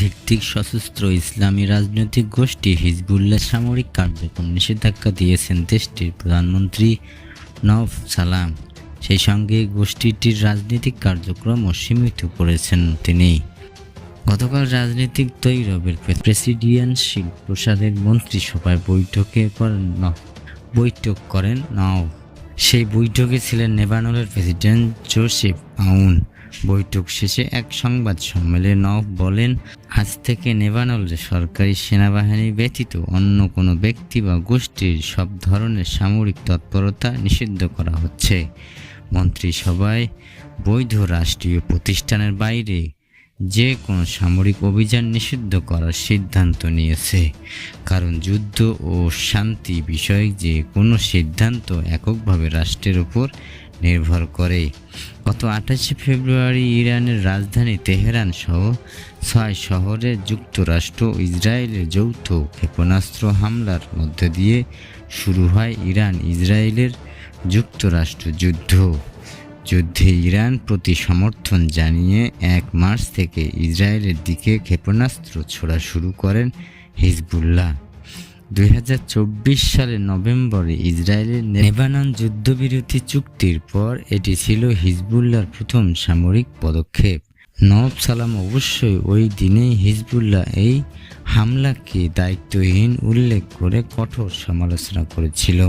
ভিত্তিক সশস্ত্র ইসলামী রাজনৈতিক গোষ্ঠী হিজবুল্লাহ সামরিক কার্যক্রম নিষেধাজ্ঞা দিয়েছেন দেশটির প্রধানমন্ত্রী নওয়াফ সালাম। সেই সঙ্গে গোষ্ঠীটির রাজনৈতিক কার্যক্রমও সীমিত করেছেন তিনি। গতকাল রাজনৈতিক তৈরবের প্রেসিডেন্সিয়াল প্রসাদের মন্ত্রিসভায় বৈঠক করেন নওয়াফ। সেই বৈঠকে ছিলেন লেবাননের প্রেসিডেন্ট জোসেফ আউন। বৈঠক শেষে এক সংবাদ সম্মেলনে নওয়াফ বলেন, আজ থেকে লেবাননের সরকারি সেনাবাহিনী ব্যতীত অন্য কোনো ব্যক্তি বা গোষ্ঠীর সব ধরনের সামরিক তৎপরতা নিষিদ্ধ করা হচ্ছে। মন্ত্রিসভায় বৈধ রাষ্ট্রীয় প্রতিষ্ঠানের বাইরে যে কোনো সামরিক অভিযান নিষিদ্ধ করার সিদ্ধান্ত নিয়েছে, কারণ যুদ্ধ ও শান্তি বিষয়ক যে কোনো সিদ্ধান্ত এককভাবে রাষ্ট্রের উপর নির্ভর করে। গত 28 ফেব্রুয়ারি ইরানের রাজধানী তেহরান সহ 6 শহরে যুক্তরাষ্ট্র ও ইসরায়েলের যৌথ ক্ষেপণাস্ত্র হামলার মধ্য দিয়ে শুরু হয় ইরান-ইসরায়েলের যুক্তরাষ্ট্র যুদ্ধে ইরান প্রতি সমর্থন জানিয়ে 1 মার্চ থেকে ইসরায়েলের দিকে ক্ষেপণাস্ত্র ছোড়া শুরু করেন হিজবুল্লাহ। 2024 সালের নভেম্বরে ইসরায়েলের লেবানন যুদ্ধবিরতি চুক্তির পর এটি ছিল হিজবুল্লাহর প্রথম সামরিক পদক্ষেপ। নওয়াফ সালাম অবশ্যই ওই দিনেই হিজবুল্লাহ এই হামলাকে দায়িত্বহীন উল্লেখ করে কঠোর সমালোচনা করেছিল।